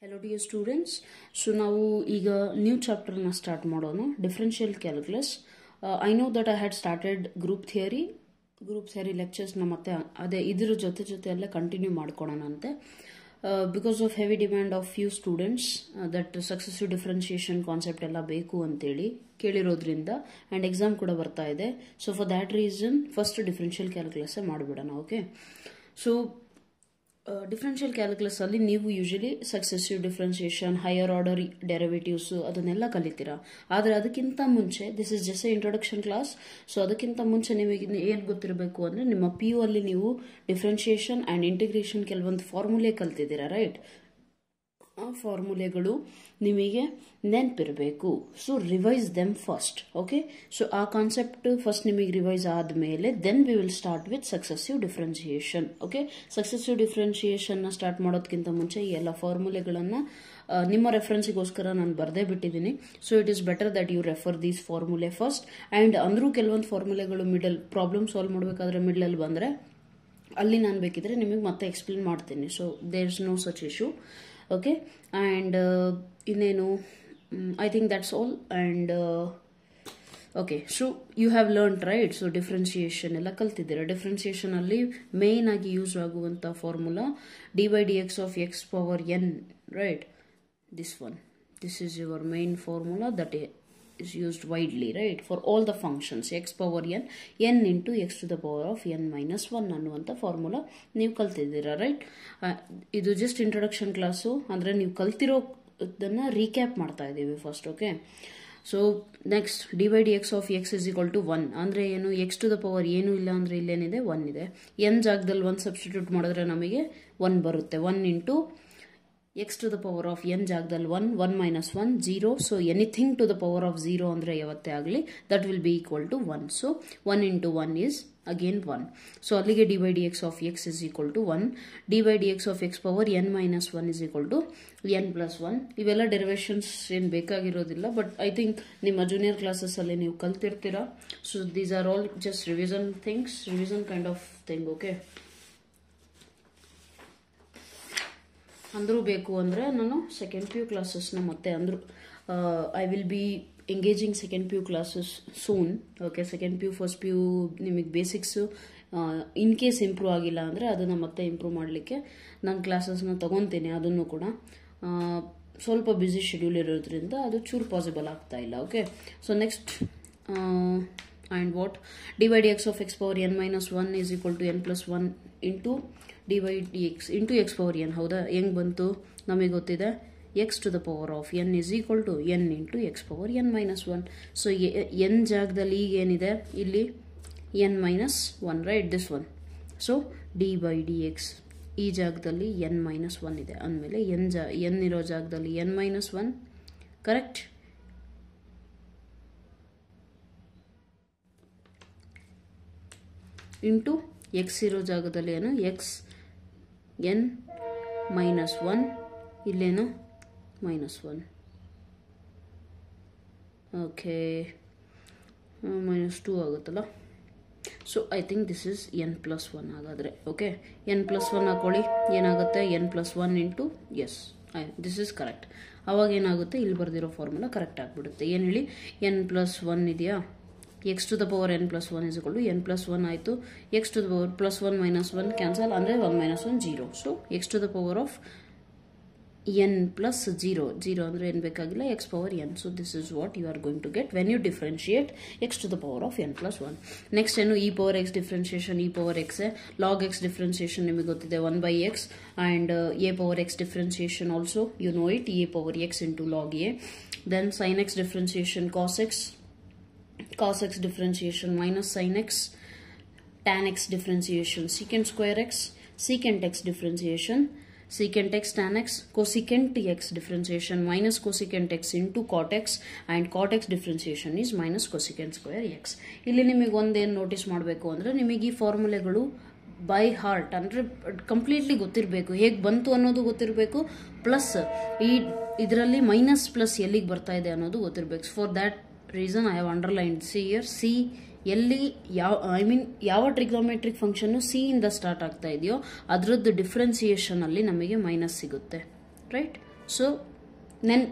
Hello dear students. So now ಈಗ new chapter na start ಮಾಡೋಣ differential calculus. I know that I had started group theory lectures na ಮತ್ತೆ ಅದೇ ಇದರ ಜೊತೆ ಎಲ್ಲ ಕಂಟಿನ್ಯೂ ಮಾಡ್ಕೊಳ್ಳೋಣ ಅಂತೆ because of heavy demand of few students that successive differentiation concept ಎಲ್ಲ ಬೇಕು ಅಂತ ಹೇಳಿ ಕೇಳಿರೋದ್ರಿಂದ and exam ಕೂಡ ಬರ್ತಾ ಇದೆ. So for that reason first differential calculus ಮಾಡಿಬಿಡೋಣ. ಓಕೆ. So differential calculus ಅಲ್ಲಿ ನೀವು usually successive differentiation higher order derivatives ಅದನ್ನೆಲ್ಲ ಕಲಿತೀರಾ. ಆದರೆ ಅದಕ್ಕಿಂತ ಮುಂಚೆ this is just introduction class. So ಅದಕ್ಕಿಂತ ಮುಂಚೆ ನಿಮಗೆ ಏನು ಗೊತ್ತಿರಬೇಕು ಅಂದ್ರೆ ನಿಮ್ಮ PU ಅಲ್ಲಿ ನೀವು ಡಿಫ್ರೆನ್ಸಿಯೇಷನ್ ಅಂಡ್ ಇಂಟಿಗ್ರೇಷನ್ ಕೆಲವೊಂದು ಫಾರ್ಮುಲೆ ಕಲ್ತಿದ್ದೀರಾ, ರೈಟ್? ಆ ಫಾರ್ಮುಲೆಗಳು ನಿಮಗೆ ನೆನಪಿರಬೇಕು. So revise them first. Okay. So ಆ ಕಾನ್ಸೆಪ್ಟ್ ಫಸ್ಟ್ ನಿಮಗೆ ರಿವೈಸ್ ಆದ್ಮೇಲೆ then we will start with successive differentiation. Okay. Successive differentiation ನ ಸ್ಟಾರ್ಟ್ ಮಾಡೋದಕ್ಕಿಂತ ಮುಂಚೆ ಈ ಎಲ್ಲ ಫಾರ್ಮುಲೆಗಳನ್ನ ನಿಮ್ಮ ರೆಫರೆನ್ಸ್ಗೋಸ್ಕರ ನಾನು ಬರೆದೇ ಬಿಟ್ಟಿದ್ದೀನಿ. So it is better that you refer these formulae first. And ಅಂದ್ರೂ ಕೆಲವೊಂದು ಫಾರ್ಮುಲೆಗಳು ಮಿಡಲ್ ಪ್ರಾಬ್ಲಮ್ ಸಾಲ್ವ್ ಮಾಡಬೇಕಾದ್ರೆ ಮಿಡಲ್ ಅಲ್ಲಿ ಬಂದ್ರೆ ಅಲ್ಲಿ ನಾನು ಬೇಕಿದ್ರೆ ನಿಮಗೆ ಮತ್ತೆ ಎಕ್ಸ್ಪ್ಲೇನ್ ಮಾಡ್ತೀನಿ. So there is no such issue. Okay. And ಇನ್ನೇನು, I think that's all. And okay. So you have learn, right? So differentiation ಎಲ್ಲ ಕಲ್ತಿದ್ದೀರಾ. ಡಿಫ್ರೆನ್ಸಿಯೇಷನ್ ಅಲ್ಲಿ ಮೇನ್ ಆಗಿ ಯೂಸ್ ಆಗುವಂತ formula dy/dx of x power n, right? This one. This is your main formula that is used widely, right? For all the functions x power n into x to the power of n minus 1 ಅನ್ನುವಂಥ formula ನೀವು ಕಲ್ತಿದ್ದೀರಾ, right? ಇದು just introduction class, ಅಂದ್ರೆ ನೀವು ಕಲ್ತಿರೋದನ್ನ recap ಮಾಡ್ತಾ ಇದ್ದೀವಿ first. Okay. So next dy/dx of x is equal to 1 ಅಂದ್ರೆ ಏನು? x to the power ಏನು ಇಲ್ಲ ಅಂದ್ರೆ ಇಲ್ಲೇನಿದೆ 1 ಇದೆ. n ಜಾಗದಲ್ಲಿ 1 ಸಬ್ಸ್ಟಿಟ್ಯೂಟ್ ಮಾಡಿದ್ರೆ ನಮಗೆ 1 ಬರುತ್ತೆ. 1 into x to the power of n ಜಾಗದಲ್ಲಿ 1 minus 1 0. So anything to the power of 0 ಅಂದ್ರೆ ಯಾವತ್ತೇ ಆಗಲಿ that will be equal to 1. So 1 into 1 is again 1. So ಅಲ್ಲಿಗೆ dy/dx of x is equal to 1. dy/dx of x power n minus 1 is equal to n plus 1. ಇವೆಲ್ಲ derivations ಏನು ಬೇಕಾಗಿರೋದಿಲ್ಲ, but I think ನಿಮ್ಮ junior classes ಅಲ್ಲಿ ನೀವು ಕಲ್ತಿರ್ತೀರಾ. So these are all just revision things, revision kind of thing. Okay. ಅಂದ್ರೂ ಬೇಕು ಅಂದರೆ ನಾನು ಸೆಕೆಂಡ್ PU ಕ್ಲಾಸಸ್ನ ಮತ್ತೆ ಅಂದರು I will be engaging second PU classes soon. Okay. Second PU first PU ನಿಮಗೆ ಬೇಸಿಕ್ಸು ಇನ್ ಕೇಸ್ ಇಂಪ್ರೂವ್ ಆಗಿಲ್ಲ ಅಂದರೆ ಅದನ್ನು ಮತ್ತೆ ಇಂಪ್ರೂವ್ ಮಾಡಲಿಕ್ಕೆ ನಾನು ಕ್ಲಾಸಸ್ನ ತೊಗೊತೀನಿ. ಅದನ್ನು ಕೂಡ ಸ್ವಲ್ಪ ಬ್ಯುಸಿ ಶೆಡ್ಯೂಲ್ ಇರೋದ್ರಿಂದ ಅದು ಚೂರು ಪಾಸಿಬಲ್ ಆಗ್ತಾ ಇಲ್ಲ. Okay. So next and what dy/dx of x power n minus 1 is equal to n plus 1 into dy/dx into x power n. ಹೌದಾ? ಹೆಂಗ್ ಬಂತು? ನಮಗೆ ಗೊತ್ತಿದೆ x to the power of n is equal to n into x power n minus 1. So n ಜಾಗದಲ್ಲಿ ಈಗ ಏನಿದೆ ಇಲ್ಲಿ n minus 1, right? this one. So dy/dx ಈ ಜಾಗದಲ್ಲಿ n minus 1 ಇದೆ ಅಂದಮೇಲೆ n ಇರೋ ಜಾಗದಲ್ಲಿ n minus 1, correct? Into X ಇರೋ ಜಾಗದಲ್ಲಿ ಏನು x n minus 1, ಇಲ್ಲೇನು -1. ಓಕೆ. -2 ಆಗುತ್ತಲ್ಲ. So I think this is n plus 1 ಹಾಗಾದರೆ. ಓಕೆ. n plus 1 ಹಾಕೊಳ್ಳಿ, ಏನಾಗುತ್ತೆ? n plus 1 into s, this is correct. ಅವಾಗ ಏನಾಗುತ್ತೆ? ಇಲ್ಲಿ ಬರೆದಿರೋ ಫಾರ್ಮುಲಾ ಕರೆಕ್ಟ್ ಆಗಿಬಿಡುತ್ತೆ. ಏನು ಹೇಳಿ? n plus 1 ಇದೆಯಾ? x to the power n plus 1 is equal to n plus 1 ಆಯಿತು. x to the power plus 1 minus 1 cancel ಅಂದರೆ 1 minus 1 0. So x to the power of n plus 0 ಅಂದರೆ ಏನು ಬೇಕಾಗಿಲ್ಲ, x power n. So this is what you are going to get when you differentiate x to the power of n plus 1. Next ಏನು? e power x differentiation. e power x log x differentiation ನಿಮಗೆ ಗೊತ್ತಿದೆ 1/x and a power x differentiation also you know it, a power x into log a. Then sin x differentiation cos x differentiation minus sin x, tan x differentiation secant square x, secant x differentiation secant x tan x, cosecant x differentiation minus cosecant x into cot x, and cot x differentiation is minus cosecant square x. ಇಲ್ಲಿ ನಿಮಗೆ ಒಂದೇನು notice ಮಾಡಬೇಕು ಅಂದರೆ ನಿಮಗೆ ಈ ಫಾರ್ಮುಲೆಗಳು by heart ಅಂದರೆ completely ಗೊತ್ತಿರಬೇಕು, ಹೇಗೆ ಬಂತು ಅನ್ನೋದು ಗೊತ್ತಿರಬೇಕು, ಪ್ಲಸ್ ಇದರಲ್ಲಿ ಮೈನಸ್ ಪ್ಲಸ್ ಎಲ್ಲಿಗೆ ಬರ್ತಾ ಇದೆ ಅನ್ನೋದು ಗೊತ್ತಿರಬೇಕು. For that reason I have underlined. See here, C ಎಲ್ಲಿ ಯಾವ ಟ್ರಿಗ್ನೋಮೆಟ್ರಿಕ್ ಫಂಕ್ಷನ್ ಸಿ ಇಂದ ಸ್ಟಾರ್ಟ್ ಆಗ್ತಾ ಇದೆಯೋ ಅದರದ್ದು ಡಿಫ್ರೆನ್ಸಿಯೇಷನ್ ಅಲ್ಲಿ ನಮಗೆ ಮೈನಸ್ ಸಿಗುತ್ತೆ, ರೈಟ್? ಸೊ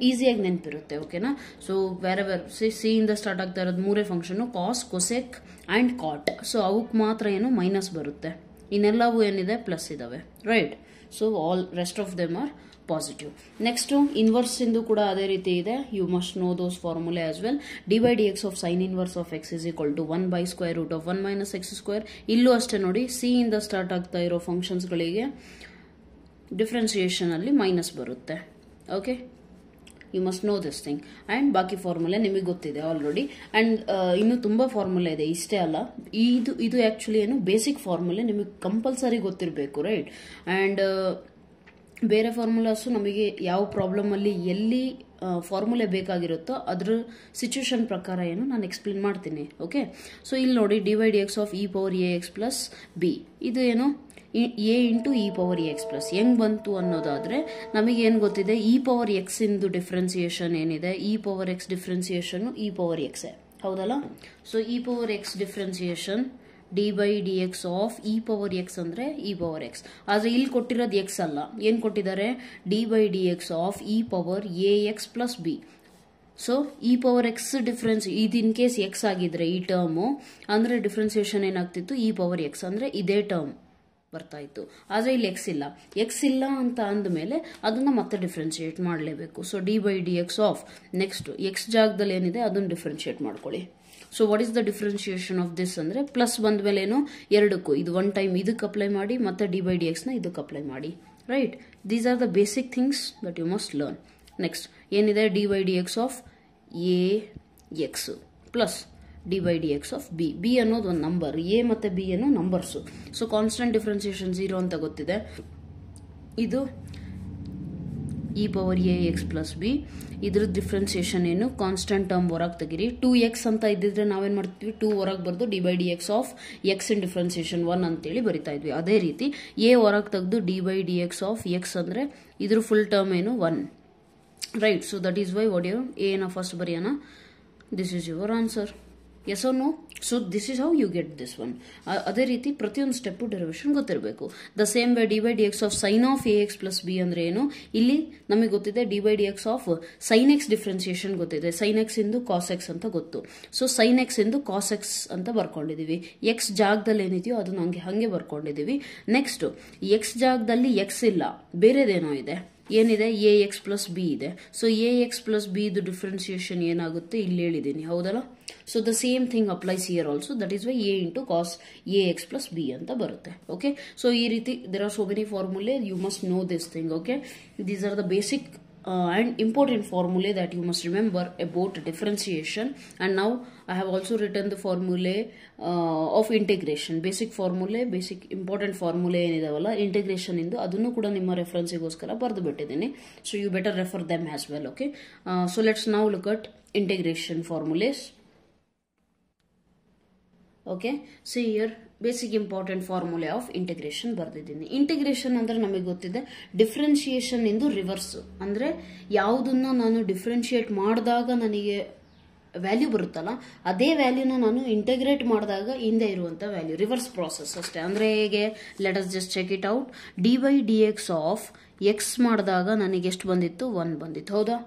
ಈಸಿಯಾಗಿ ನೆನಪಿರುತ್ತೆ. ಓಕೆನಾ? ಸೊ ವೆರೆವರ್ ಸಿ ಇಂದ ಸ್ಟಾರ್ಟ್ ಆಗ್ತಾ ಇರೋದು ಮೂರೇ function, cos, cosec and cot. So ಅವಕ್ಕೆ ಮಾತ್ರ ಏನು ಮೈನಸ್ ಬರುತ್ತೆ, ಇನ್ನೆಲ್ಲವೂ ಏನಿದೆ ಪ್ಲಸ್ ಇದಾವೆ, right? So all rest of them are positive. Next inverse ಇಂದು ಕೂಡ ಅದೇ ರೀತಿ ಇದೆ. You must know those formulae as well. D by d x of sine inverse of x is equal to 1/√1 - x². ಇಲ್ಲೂ ಅಷ್ಟೇ ನೋಡಿ, C ಇಂದ start ಆಗ್ತಾ ಇರೋ ಫಂಕ್ಷನ್ಸ್ಗಳಿಗೆ ಡಿಫ್ರೆನ್ಸಿಯೇಷನ್ ಅಲ್ಲಿ ಮೈನಸ್ ಬರುತ್ತೆ. Okay, you must know this thing. And ಬಾಕಿ ಫಾರ್ಮುಲೆ ನಿಮಗೆ ಗೊತ್ತಿದೆ ಆಲ್ರೆಡಿ. ಆ್ಯಂಡ್ ಇನ್ನೂ ತುಂಬ ಫಾರ್ಮುಲೆ ಇದೆ, ಇಷ್ಟೇ ಅಲ್ಲ. ಇದು ಆ್ಯಕ್ಚುಲಿ ಏನು ಬೇಸಿಕ್ ಫಾರ್ಮುಲೆ, ನಿಮಗೆ ಕಂಪಲ್ಸರಿ ಗೊತ್ತಿರಬೇಕು, ರೈಟ್? ಆ್ಯಂಡ್ ಬೇರೆ ಫಾರ್ಮುಲಾಸು ನಮಗೆ ಯಾವ ಪ್ರಾಬ್ಲಮಲ್ಲಿ ಎಲ್ಲಿ ಫಾರ್ಮುಲೆ ಬೇಕಾಗಿರುತ್ತೋ ಅದ್ರ ಸಿಚುವೇಶನ್ ಪ್ರಕಾರ ಏನು ನಾನು ಎಕ್ಸ್ಪ್ಲೇನ್ ಮಾಡ್ತೀನಿ. ಓಕೆ, ಸೊ ಇಲ್ಲಿ ನೋಡಿ, d by d x of e power a x plus b, ಇದು ಏನು a into e power x plus. ಹೆಂಗ್ ಬಂತು ಅನ್ನೋದಾದ್ರೆ ನಮಗೆ ಏನು ಗೊತ್ತಿದೆ, ಇ ಪವರ್ ಎಕ್ಸ್ ಇಂದು ಡಿಫ್ರೆನ್ಸಿಯೇಷನ್ ಏನಿದೆ, e power x differentiation e power x, ಹೌದಲ್ಲ? So e power x differentiation d by d x of e power x ಅಂದ್ರೆ ಇ ಪವರ್ ಎಕ್ಸ್. ಆದ್ರೆ ಇಲ್ಲಿ ಕೊಟ್ಟಿರೋದು ಎಕ್ಸ್ ಅಲ್ಲ, ಏನ್ ಕೊಟ್ಟಿದ್ದಾರೆ, d by d x of e power a x plus B. So e power X difference ಇದು in case X ಆಗಿದ್ರೆ ಈ ಟರ್ಮು ಅಂದ್ರೆ ಡಿಫ್ರೆನ್ಸಿಯೇಷನ್ ಏನಾಗ್ತಿತ್ತು, ಇ ಪವರ್ ಎಕ್ಸ್ ಅಂದ್ರೆ ಇದೇ ಟರ್ಮ್ ಬರ್ತಾ ಇತ್ತು. ಆದ್ರೆ ಇಲ್ಲಿ ಎಕ್ಸ್ ಇಲ್ಲ ಅಂತ ಅಂದಮೇಲೆ ಅದನ್ನ ಮತ್ತೆ ಡಿಫ್ರೆನ್ಶಿಯೇಟ್ ಮಾಡಲೇಬೇಕು. So d by d x of next X ಜಾಗದಲ್ಲಿ ಏನಿದೆ ಅದನ್ನ ಡಿಫ್ರೆನ್ಶಿಯೇಟ್ ಮಾಡ್ಕೊಳ್ಳಿ. So what is the differentiation of this ಅಂದ್ರೆ ಪ್ಲಸ್ ಬಂದ ಮೇಲೆ ಏನು, ಎರಡಕ್ಕೂ ಇದು ಒನ್ ಟೈಮ್ ಇದಕ್ಕೆ ಅಪ್ಲೈ ಮಾಡಿ, ಮತ್ತೆ ಡಿ ಬೈ ಡಿ ಎಕ್ಸ್ ನ ಇದಕ್ಕೆ ಅಪ್ಲೈ ಮಾಡಿ, right? These are the basic things that you must learn. Next ಏನಿದೆ, d by d x of a x plus d by d x of b. B ಅನ್ನೋದು ಒಂದು number, a ಮತ್ತೆ b ಅನ್ನೋ numbers. So constant differentiation 0 ಅಂತ ಗೊತ್ತಿದೆ. ಇದು e power a x plus b, ಇದ್ರ differentiation ಏನು, ಕಾನ್ಸ್ಟೆಂಟ್ ಟರ್ಮ್ ಹೊರಗೆ ತೆಗಿರಿ. 2x ಅಂತ ಇದ್ದಿದ್ರೆ ನಾವೇನ್ ಮಾಡ್ತಿದ್ವಿ, 2 ಹೊರಗೆ ಬರ್ದು d by d x of x in differentiation 1 ಅಂತೇಳಿ ಬರಿತಾ ಇದ್ವಿ. ಅದೇ ರೀತಿ ಎ ಹೊರಗೆ ತೆಗೆದು d by d x of x ಅಂದ್ರೆ ಇದ್ರ ಫುಲ್ ಟರ್ಮ್ ಏನು 1, right? So that is why what you a ನ ಫಸ್ಟ್ ಬರೆಯೋಣ. This is your answer. Yes or no? So this is how you get this one. ಅದೇ ರೀತಿ ಪ್ರತಿಯೊಂದು step derivation ಗೊತ್ತಿರಬೇಕು. The same way d by d x of sign of a x plus B ಅಂದ್ರೆ ಏನು, ಇಲ್ಲಿ ನಮಗೆ ಗೊತ್ತಿದೆ D by d x of sine x differentiation ಗೊತ್ತಿದೆ, ಸೈನ್ ಎಕ್ಸ್ ಇಂದು ಕಾಸ್ ಎಕ್ಸ್ ಅಂತ ಗೊತ್ತು. ಸೊ ಸೈನ್ ಎಕ್ಸ್ ಇಂದು cos x ಅಂತ ಬರ್ಕೊಂಡಿದೀವಿ. X ಜಾಗದಲ್ಲಿ ಏನಿದೆಯೋ ಅದನ್ನ ಹಂಗೆ ಬರ್ಕೊಂಡಿದೀವಿ. ನೆಕ್ಸ್ಟ್ ಎಕ್ಸ್ ಜಾಗದಲ್ಲಿ ಎಕ್ಸ್ ಇಲ್ಲ, ಬೇರೆದೇನೋ ಇದೆ, ಏನಿದೆ, ಎ ಎಕ್ಸ್ ಪ್ಲಸ್ ಬಿ ಇದೆ. So A x plus b ಇದು ಡಿಫ್ರೆನ್ಸಿಯೇಷನ್ ಏನಾಗುತ್ತೆ ಇಲ್ಲಿ ಹೇಳಿದ್ದೀನಿ, ಹೌದಲ್ಲ? So the same thing applies here also. That is why a into cos a x plus b ಅಂತ ಬರುತ್ತೆ. ಓಕೆ, ಸೊ ಈ ರೀತಿ there are so many formulae, you must know this thing. Okay, these are the basic and important formulae that you must remember about differentiation. And now I have also written the formulae of integration. Basic formulae, basic important formulae ಏನಿದಾವಲ್ಲ integration ಇಂದು, ಅದನ್ನು ಕೂಡ ನಿಮ್ಮ ರೆಫರೆನ್ಸಿಗೋಸ್ಕರ ಬರೆದು ಬಿಟ್ಟಿದ್ದೀನಿ. So you better refer them as well. Okay, so let's now look at integration formulas. Okay, see here basic important formulae of integration ಬರ್ದಿದ್ದೀನಿ. Integration ಅಂದ್ರೆ ನಮಗೆ ಗೊತ್ತಿದೆ differentiation ಇಂದು reverse, ಅಂದ್ರೆ ಯಾವುದನ್ನ ನಾನು ಡಿಫ್ರೆನ್ಶಿಯೇಟ್ ಮಾಡಿದಾಗ ನನಗೆ ವ್ಯಾಲ್ಯೂ ಬರುತ್ತಲ್ಲ ಅದೇ ವ್ಯಾಲ್ಯೂನ ನಾನು ಇಂಟಿಗ್ರೇಟ್ ಮಾಡಿದಾಗ ಹಿಂದೆ ಇರುವಂತ ವ್ಯಾಲ್ಯೂ, ರಿವರ್ಸ್ ಪ್ರಾಸೆಸ್ ಅಷ್ಟೇ. ಅಂದ್ರೆ ಹೇಗೆ, let us just check it out. D by d x of x ಮಾಡಿದಾಗ ನನಗೆ ಎಷ್ಟು ಬಂದಿತ್ತು, 1 ಬಂದಿತ್ತು, ಹೌದಾ?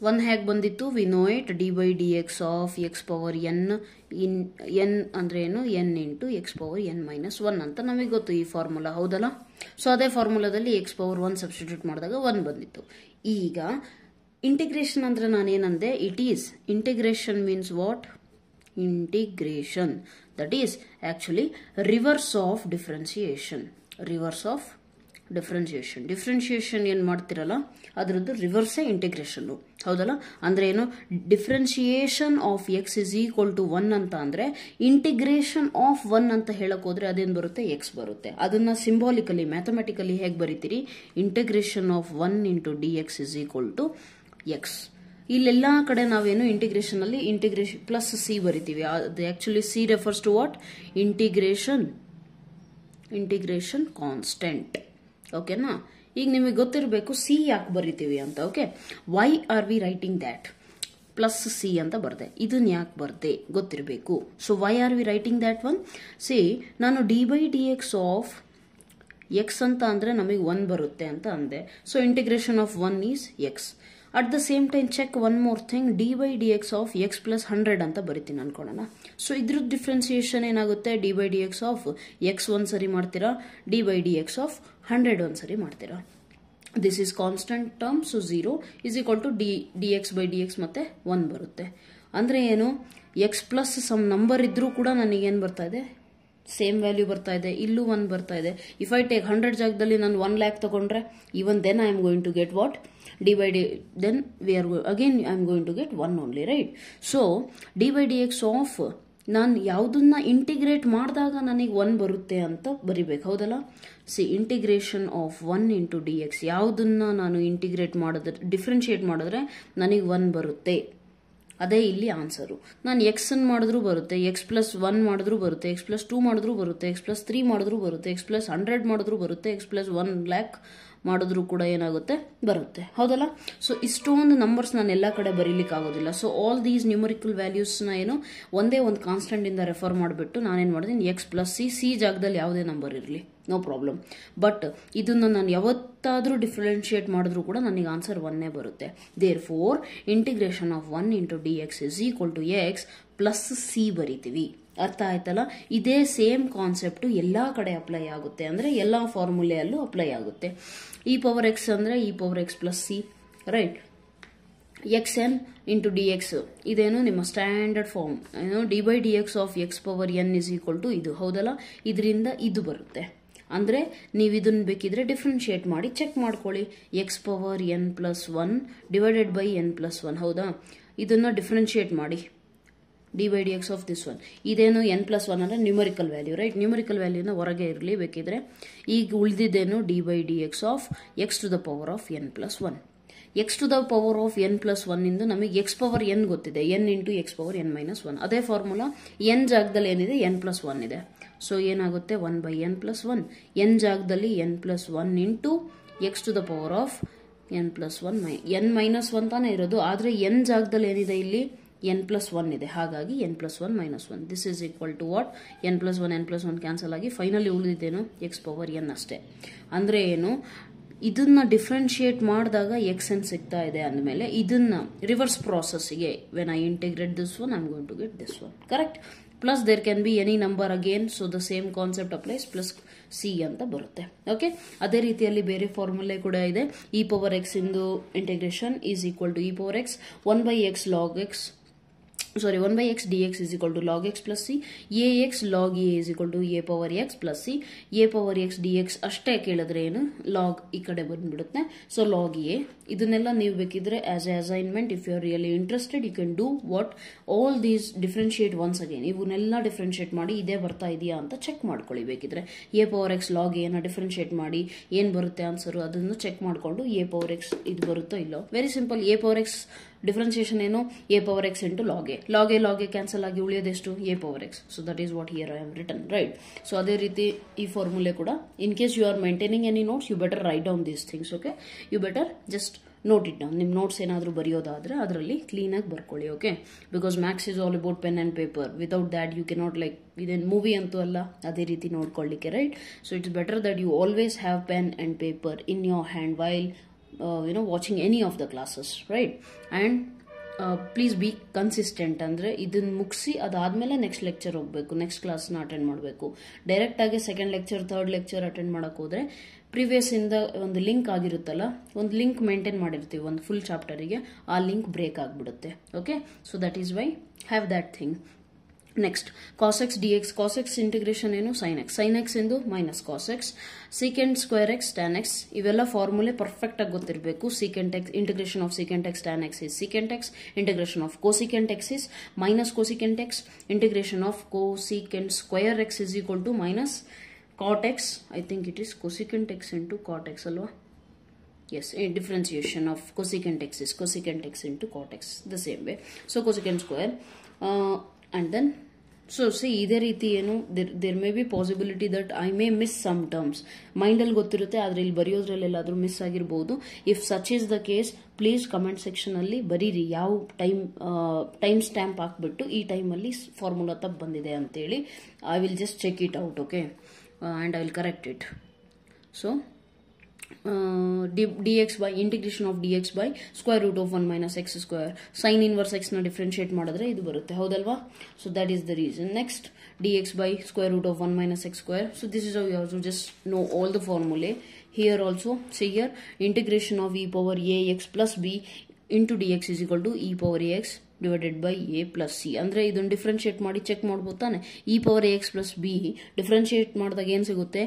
1 ಹೇಗೆ ಬಂದಿತ್ತು, we know it, D by d x of x power N ಅಂದ್ರೆ ಏನು, N into X power N minus 1 ಅಂತ ನಮಗೆ ಗೊತ್ತು ಈ ಫಾರ್ಮುಲಾ, ಹೌದಲ್ಲ? ಸೊ ಅದೇ ಫಾರ್ಮುಲಾದಲ್ಲಿ ಎಕ್ಸ್ ಪವರ್ 1 ಸಬ್ಸ್ಟಿಟ್ಯೂಟ್ ಮಾಡಿದಾಗ 1 ಬಂದಿತ್ತು. ಈಗ ಇಂಟಿಗ್ರೇಷನ್ ಅಂದ್ರೆ ನಾನೇನಂದೆ, it is integration means what, integration that is actually reverse of differentiation, reverse of differentiation. Differentiation ಏನ್ ಮಾಡ್ತಿರಲ್ಲ ಅದರದ್ದು ರಿವರ್ಸೇ ಇಂಟಿಗ್ರೇಷನ್, ಹೌದಲ್ಲ? ಅಂದ್ರೆ ಏನು, differentiation of x is equal to 1 ಅಂತ ಅಂದ್ರೆ ಇಂಟಿಗ್ರೇಷನ್ ಆಫ್ 1 ಅಂತ ಹೇಳಕ್ ಹೋದ್ರೆ ಅದೇನ್ ಬರುತ್ತೆ, ಎಕ್ಸ್ ಬರುತ್ತೆ. ಅದನ್ನ ಸಿಂಬಾಲಿಕಲಿ ಮ್ಯಾಥಮೆಟಿಕಲಿ ಹೇಗೆ ಬರೀತೀರಿ, integration of 1 into d x is equal to x. ಇಲ್ಲೆಲ್ಲಾ ಕಡೆ ನಾವೇನು ಇಂಟಿಗ್ರೇಷನ್ ಅಲ್ಲಿ ಇಂಟಿಗ್ರೇಷನ್ ಪ್ಲಸ್ ಸಿ ಬರಿತೀವಿ. ಅದು actually C refers to what, integration constant. ಓಕೆನಾ? ಈಗ ನಿಮಗೆ ಗೊತ್ತಿರಬೇಕು ಸಿ ಯಾಕೆ ಬರಿತೀವಿ ಅಂತ. Okay, why are we writing that, plus C ಅಂತ ಬರ್ದೆ, ಇದನ್ನ ಯಾಕೆ ಬರ್ದೆ ಗೊತ್ತಿರಬೇಕು. So why are we writing that one, C ನಾನು d by d x of x ಅಂತ ಅಂದರೆ ನಮಗೆ 1 ಬರುತ್ತೆ ಅಂತ ಅಂದೆ. So integration of 1 is x. At the same time check one more thing, D by d x of x plus 100 ಅಂತ ಬರಿತೀನಿ ಅನ್ಕೊಳ್ಳೋಣ. ಸೊ ಇದ್ರದ್ದು ಡಿಫ್ರೆನ್ಸಿಯೇಷನ್ ಏನಾಗುತ್ತೆ, d by d x of x ಒಂದ್ಸರಿ ಮಾಡ್ತೀರಾ, d by d x of 100 ಒಂದ್ಸರಿ ಮಾಡ್ತೀರಾ. This is constant term, so 0 is equal to d x by d x ಮತ್ತೆ 1 ಬರುತ್ತೆ. ಅಂದರೆ ಏನು, ಎಕ್ಸ್ ಪ್ಲಸ್ ಸಮ್ ನಂಬರ್ ಇದ್ರೂ ಕೂಡ ನನಗೇನು ಬರ್ತಾ ಇದೆ, ಸೇಮ್ ವ್ಯಾಲ್ಯೂ ಬರ್ತಾ ಇದೆ. ಇಲ್ಲೂ 1 ಬರ್ತಾ ಇದೆ. ಇಫ್ ಐ ಟೇಕ್ 100 ಜಾಗದಲ್ಲಿ ನಾನು 1 lakh ತಗೊಂಡ್ರೆ, even then I am going to get what, d by d, then we are again I am going to get 1 only, right. So d by d x of ನಾನು ಯಾವುದನ್ನ integrate ಮಾಡಿದಾಗ ನನಗೆ 1 ಬರುತ್ತೆ ಅಂತ ಬರಿಬೇಕು, ಹೌದಲ್ಲ. C integration of 1 into d X, ಯಾವುದನ್ನ ನಾನು ಇಂಟಿಗ್ರೇಟ್ ಮಾಡಿದ್ರೆ, ಡಿಫ್ರೆನ್ಶಿಯೇಟ್ ಮಾಡಿದ್ರೆ ನನಗೆ 1 ಬರುತ್ತೆ. ಅದೇ ಇಲ್ಲಿ ಆನ್ಸರು. ನಾನು ಎಕ್ಸ್ ಅನ್ನು ಮಾಡಿದ್ರೂ ಬರುತ್ತೆ, ಎಕ್ಸ್ ಪ್ಲಸ್ 1 ಮಾಡಿದ್ರೂ ಬರುತ್ತೆ, ಎಕ್ಸ್ ಪ್ಲಸ್ 2 ಮಾಡಿದ್ರೂ ಬರುತ್ತೆ, ಎಕ್ಸ್ ಪ್ಲಸ್ 3 ಮಾಡಿದ್ರೂ ಬರುತ್ತೆ, ಎಕ್ಸ್ ಪ್ಲಸ್ 100 ಮಾಡಿದ್ರೂ ಬರುತ್ತೆ, ಎಕ್ಸ್ ಪ್ಲಸ್ 1 lakh ಮಾಡಿದ್ರೂ ಕೂಡ ಏನಾಗುತ್ತೆ, ಬರುತ್ತೆ, ಹೌದಲ್ಲ. ಸೊ ಇಷ್ಟೊಂದು ನಂಬರ್ಸ್ ನಾನು ಎಲ್ಲ ಕಡೆ ಬರೀಲಿಕ್ಕೆ ಆಗೋದಿಲ್ಲ. ಸೊ ಆಲ್ ದೀಸ್ ನ್ಯೂಮರಿಕಲ್ ವ್ಯಾಲ್ಯೂಸ್ನ ಏನು ಒಂದೇ ಒಂದು ಕಾನ್ಸ್ಟೆಂಟ್ ಇಂದ ರೆಫರ್ ಮಾಡಿಬಿಟ್ಟು ನಾನೇನು ಮಾಡಿದ್ದೀನಿ, ಎಕ್ಸ್ ಪ್ಲಸ್ ಸಿ ಜಾಗದಲ್ಲಿ ಯಾವುದೇ ನಂಬರ್ ಇರಲಿ, ನೋ ಪ್ರಾಬ್ಲಮ್. ಬಟ್ ಇದನ್ನು ನಾನು ಯಾವತ್ತಾದರೂ ಡಿಫ್ರೆನ್ಶಿಯೇಟ್ ಮಾಡಿದ್ರೂ ಕೂಡ ನನಗೆ ಆನ್ಸರ್ 1 ಬರುತ್ತೆ. Therefore integration of 1 into d x is equal to x plus C ಬರಿತೀವಿ. ಅರ್ಥ ಆಯ್ತಲ್ಲ. ಇದೇ ಸೇಮ್ ಕಾನ್ಸೆಪ್ಟು ಎಲ್ಲ ಕಡೆ ಅಪ್ಲೈ ಆಗುತ್ತೆ, ಅಂದರೆ ಎಲ್ಲ ಫಾರ್ಮುಲೆಯಲ್ಲೂ ಅಪ್ಲೈ ಆಗುತ್ತೆ. ಇ ಪವರ್ ಎಕ್ಸ್ ಅಂದರೆ e power x plus c, right. X n into d x ಇದೇನು ನಿಮ್ಮ ಸ್ಟ್ಯಾಂಡರ್ಡ್ ಫಾರ್ಮ್, ಏನು d by d x of x power n is equal to ಇದು, ಹೌದಲ್ಲ. ಇದರಿಂದ ಇದು ಬರುತ್ತೆ. ಅಂದರೆ ನೀವು ಇದನ್ನು ಬೇಕಿದ್ರೆ ಡಿಫ್ರೆನ್ಶಿಯೇಟ್ ಮಾಡಿ ಚೆಕ್ ಮಾಡ್ಕೊಳ್ಳಿ. X power n plus 1 divided by n plus 1, ಹೌದಾ. ಇದನ್ನು ಡಿಫ್ರೆನ್ಶಿಯೇಟ್ ಮಾಡಿ, d by d x of this 1. ಇದೇನು ಎನ್ ಪ್ಲಸ್ 1 ಅಂದರೆ ನ್ಯೂಮರಿಕಲ್ ವ್ಯಾಲ್ಯೂ, ರೈಟ್. ನ್ಯೂಮರಿಕಲ್ ವ್ಯಾಲ್ಯೂನ ಹೊರಗೆ ಇರಲಿ ಬೇಕಿದ್ರೆ. ಈಗ ಉಳಿದಿದ್ದೇನು, d by d x of x to the power of n plus 1. X to the power of n plus 1 ಇಂದ ನಮಗೆ ಎಕ್ಸ್ ಪವರ್ ಎನ್ ಗೊತ್ತಿದೆ, n into X power N minus 1. ಅದೇ ಫಾರ್ಮುಲಾ ಎನ್ ಜಾಗದಲ್ಲಿ ಏನಿದೆ, ಎನ್ ಪ್ಲಸ್ 1 ಇದೆ. So ಏನಾಗುತ್ತೆ, 1 by n plus 1. N ಜಾಗದಲ್ಲಿ n plus 1 into x to the power of n plus 1 n minus 1 ತಾನೇ ಇರೋದು. ಆದರೆ ಎನ್ ಜಾಗದಲ್ಲಿ ಏನಿದೆ, ಇಲ್ಲಿ ಎನ್ ಪ್ಲಸ್ 1 ಇದೆ, ಹಾಗಾಗಿ n plus 1 minus 1. This is equal to what, n plus 1 cancel ಆಗಿ ಫೈನಲಿ ಉಳಿದಿದ್ದೇನು, ಎಕ್ಸ್ ಪವರ್ ಎನ್ ಅಷ್ಟೇ. ಅಂದರೆ ಏನು, ಇದನ್ನ ಡಿಫ್ರೆನ್ಶಿಯೇಟ್ ಮಾಡಿದಾಗ ಎಕ್ಸ್ ಎನ್ ಸಿಗ್ತಾ ಇದೆ ಅಂದಮೇಲೆ ಇದನ್ನ ರಿವರ್ಸ್ ಪ್ರಾಸೆಸ್ಗೆ when I integrate this 1 I am going to get this 1, correct. Plus there can be any number again, so the same concept applies, plus C ಅಂತ ಬರುತ್ತೆ, ಓಕೆ. ಅದೇ ರೀತಿಯಲ್ಲಿ ಬೇರೆ ಫಾರ್ಮುಲೆ ಕೂಡ ಇದೆ. ಇ ಪವರ್ ಎಕ್ಸ್ ಇಂದು integration is equal to e power x 1 by x log x, sorry 1 by x dx is equal to log x plus c, ax log a is equal to a power x plus c, a power x dx ಅಷ್ಟೇ ಕೇಳಿದ್ರೆ ಏನು, log ಈ ಕಡೆ ಬಂದ್ಬಿಡುತ್ತೆ. So log a. ಇದನ್ನೆಲ್ಲ ನೀವು ಬೇಕಿದ್ರೆ as a assignment, if you are really interested you can do what all these differentiate once again. ಇವನ್ನೆಲ್ಲ ಡಿಫ್ರೆನ್ಶಿಯೇಟ್ ಮಾಡಿ ಇದೇ ಬರ್ತಾ ಇದೆಯಾ ಅಂತ ಚೆಕ್ ಮಾಡ್ಕೊಳ್ಳಿ ಬೇಕಿದ್ರೆ. ಎ ಪವರ್ ಎಕ್ಸ್ ಲಾಗ್ ಎನ ಡಿಫ್ರೆನ್ಶಿಯೇಟ್ ಮಾಡಿ ಏನು ಬರುತ್ತೆ ಆನ್ಸರು, ಅದನ್ನು ಚೆಕ್ ಮಾಡಿಕೊಂಡು ಎ ಪವರ್ ಎಕ್ಸ್ ಇದು ಬರುತ್ತೋ ಇಲ್ಲೋ. Very simple. A power x differentiation ಏನು, a power x into log a. Log a cancel ಆಗಿ ಉಳಿಯೋದೆಷ್ಟು, a power x. So that is what here I am written, right. So ಅದೇ ರೀತಿ ಈ formulae ಕೂಡ, in case you are maintaining any notes, you better write down these things, okay. You better just note it down. ನಿಮ್ಮ notes ಏನಾದರೂ ಬರೆಯೋದಾದ್ರೆ ಅದರಲ್ಲಿ ಕ್ಲೀನಾಗಿ ಬರ್ಕೊಳ್ಳಿ, okay. Because maths is all about pen and paper. Without that you cannot, like ಇದೇನು movie ಅಂತೂ ಅಲ್ಲ, ಅದೇ ರೀತಿ ನೋಡ್ಕೊಳ್ಳಿಕ್ಕೆ, right. So it's better that you always have pen and paper in your hand while watching any of the classes, right. And please be consistent. ಅಂದರೆ ಇದನ್ನು ಮುಗಿಸಿ ಅದಾದಮೇಲೆ ನೆಕ್ಸ್ಟ್ ಲೆಕ್ಚರ್ ಹೋಗಬೇಕು, ನೆಕ್ಸ್ಟ್ ಕ್ಲಾಸ್ನ ಅಟೆಂಡ್ ಮಾಡಬೇಕು. ಡೈರೆಕ್ಟಾಗಿ second lecture third lecture attend ಮಾಡೋಕೆ ಹೋದರೆ ಪ್ರಿವಿಯಸ್ ಇಂದ ಒಂದು ಲಿಂಕ್ ಆಗಿರುತ್ತಲ್ಲ, ಒಂದು ಲಿಂಕ್ ಮೇಂಟೈನ್ ಮಾಡಿರ್ತೀವಿ ಒಂದು ಫುಲ್ ಚಾಪ್ಟರಿಗೆ, ಆ ಲಿಂಕ್ ಬ್ರೇಕ್ ಆಗಿಬಿಡುತ್ತೆ, okay. So that is why have that thing. Next cos x d x, cos x integration ಏನು, ಸೈನ್ ಎಕ್ಸ್ ಎಂದು minus cos x, secant square x tan x. ಇವೆಲ್ಲ formulae perfect ಆಗಿ ಗೊತ್ತಿರಬೇಕು. Secant x, integration of secant x tan x is secant x, integration of cosecant x is minus cosecant x, integration of cosecant square x is equal to minus cot X. I think it is cosecant x into cot x ಅಲ್ವಾ. Yes, a differentiation of cosecant x is cosecant x into cot x, the same way. So cosecant square and then so see ಇದೇ ರೀತಿ ಏನು, there may be possibility that I may miss some terms. ಮೈಂಡಲ್ಲಿ ಗೊತ್ತಿರುತ್ತೆ, ಆದರೆ ಇಲ್ಲಿ ಬರೆಯೋದ್ರಲ್ಲಿ ಎಲ್ಲಾದರೂ miss ಆಗಿರ್ಬೋದು. If such is the case please comment ಸೆಕ್ಷನಲ್ಲಿ ಬರೀರಿ, ಯಾವ ಟೈಮ್ ಸ್ಟ್ಯಾಂಪ್ ಹಾಕ್ಬಿಟ್ಟು ಈ ಟೈಮಲ್ಲಿ ಫಾರ್ಮುಲಾ ತಪ್ಪು ಬಂದಿದೆ ಅಂತೇಳಿ. I will just check it out, okay, and I will correct it. So dx by integration of dx by square root of 1 minus x square sin inverse x na differentiate ಮಾಡಿದ್ರೆ ಇದು ಬರುತ್ತೆ ಹೌದಲ್ವಾ. So that is the reason. Next, dx by square root of 1 minus x square. So this is how you have to just know all the formulae. Here also, see here, integration of e power ax plus b into dx is equal to e power ax divided by a plus c. ಅಂದ್ರೆ ಇದನ್ನು differentiate ಮಾಡಿ check ಮಾಡ್ಬೋದು ತಾನೆ. e power ax plus b differentiate ಮಾಡಿದಾಗ ಏನು ಸಿಗುತ್ತೆ,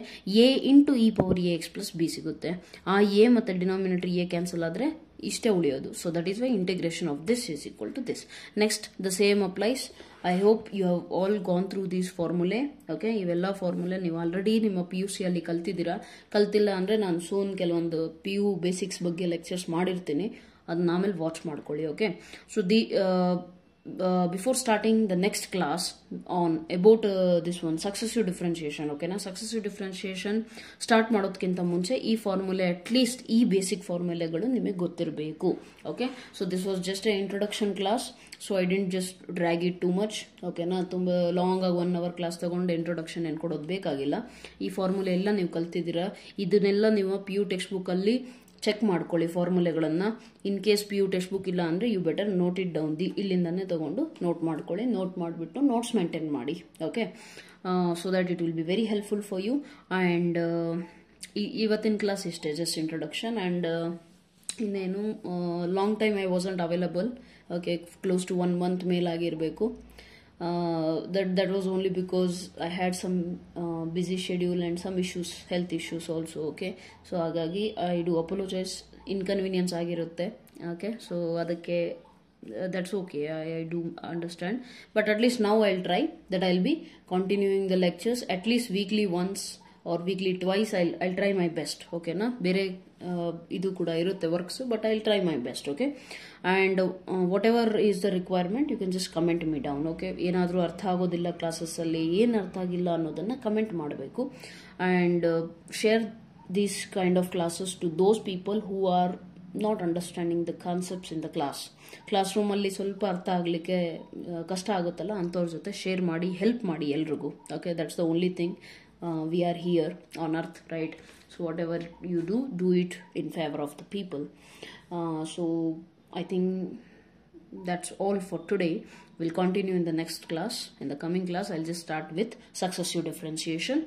a into e power ax plus b ಸಿಗುತ್ತೆ. ಆ a ಮತ್ತೆ ಡಿನಾಮಿನೇಟರ್ a ಕ್ಯಾನ್ಸಲ್ ಆದರೆ ಇಷ್ಟೇ ಉಳಿಯೋದು. So that is why integration of this is equal to this. Next the same applies. I hope you have all gone through these formulae. Okay, ಇವೆಲ್ಲ formulae ನೀವು already ನಿಮ್ಮ PUC ಅಲ್ಲಿ ಕಲ್ತಿದ್ದೀರಾ. ಕಲ್ತಿಲ್ಲ ಅಂದರೆ ನಾನು ಸೂನ್ ಕೆಲವೊಂದು PU ಬೇಸಿಕ್ಸ್ ಬಗ್ಗೆ lectures ಮಾಡಿರ್ತೀನಿ, ಅದನ್ನ ಆಮೇಲೆ ವಾಚ್ ಮಾಡ್ಕೊಳ್ಳಿ. Okay, so before starting the next class on about this one successive differentiation, okay na, successive differentiation start ಮಾಡೋದಕ್ಕಿಂತ ಮುಂಚೆ ಈ ಫಾರ್ಮುಲೆ ಅಟ್ಲೀಸ್ಟ್ ಈ ಬೇಸಿಕ್ ಫಾರ್ಮುಲೆಗಳು ನಿಮಗೆ ಗೊತ್ತಿರಬೇಕು. Okay, so this was just A introduction class. So I didn't just drag it too much. ಓಕೆನಾ, ತುಂಬ long ಆಗಿ 1 hour class ತಗೊಂಡು ಇಂಟ್ರೊಡಕ್ಷನ್ ಏನು ಕೊಡೋದು ಬೇಕಾಗಿಲ್ಲ. ಈ ಫಾರ್ಮುಲೆ ಎಲ್ಲ ನೀವು ಕಲ್ತಿದ್ದೀರಾ. ಇದನ್ನೆಲ್ಲ ನೀವು PU ಟೆಕ್ಸ್ಟ್ ಬುಕ್ ಅಲ್ಲಿ ಚೆಕ್ ಮಾಡ್ಕೊಳ್ಳಿ ಫಾರ್ಮುಲೆಗಳನ್ನು. In case PU text book ಇಲ್ಲ ಅಂದರೆ you better note it down. ಇಲ್ಲಿಂದನೇ ತಗೊಂಡು ನೋಟ್ ಮಾಡ್ಕೊಳ್ಳಿ. ನೋಟ್ ಮಾಡಿಬಿಟ್ಟು ನೋಟ್ಸ್ ಮೇಂಟೈನ್ ಮಾಡಿ. Okay, so that it will be very helpful for you. And ಇವತ್ತಿನ ಕ್ಲಾಸ್ ಇಷ್ಟೇ, ಜಸ್ಟ್ ಇಂಟ್ರೊಡಕ್ಷನ್. ಆ್ಯಂಡ್ ಇನ್ನೇನು long time I wasn't available. Okay, close to 1 month ಮೇಲಾಗಿರಬೇಕು. That was only because I had some busy schedule and some issues, health issues also. Okay, so ಹಾಗಾಗಿ I do apologize, inconvenience ಆಗಿರುತ್ತೆ. Okay, so ಅದಕ್ಕೆ that's okay, I do understand, but at least now I'll try that I'll be continuing the lectures at least weekly once or weekly twice. I'll try my best. Okay na, ಬೇರೆ ಇದು ಕೂಡ ಇರುತ್ತೆ works, but I will try my best. Okay, and whatever is the requirement you can just comment me down. Okay, ಏನಾದರೂ ಅರ್ಥ ಆಗೋದಿಲ್ಲ ಕ್ಲಾಸಸ್ಸಲ್ಲಿ, ಏನು ಅರ್ಥ ಆಗಿಲ್ಲ ಅನ್ನೋದನ್ನು ಕಮೆಂಟ್ ಮಾಡಬೇಕು. And share these kind of classes to those people who are not understanding the concepts in the class ರೂಮಲ್ಲಿ ಸ್ವಲ್ಪ ಅರ್ಥ ಆಗಲಿಕ್ಕೆ ಕಷ್ಟ ಆಗುತ್ತಲ್ಲ, ಅಂಥವ್ರ ಜೊತೆ ಶೇರ್ ಮಾಡಿ, ಹೆಲ್ಪ್ ಮಾಡಿ ಎಲ್ರಿಗೂ. Okay, that's the only thing. We are here on earth, right? So whatever you do it in favor of the people. So I think that's all for today. We'll continue in the next class. In the coming class, I'll just start with successive differentiation.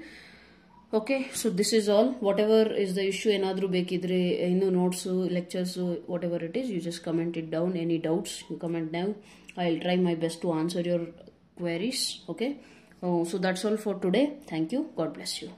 Okay, so this is all. Whatever is the issue, enadru bekidre innu notes, lectures, whatever it is, you just comment it down. Any doubts, you comment now. I'll try my best to answer your queries. Okay, so that's all for today. Thank you. God bless you.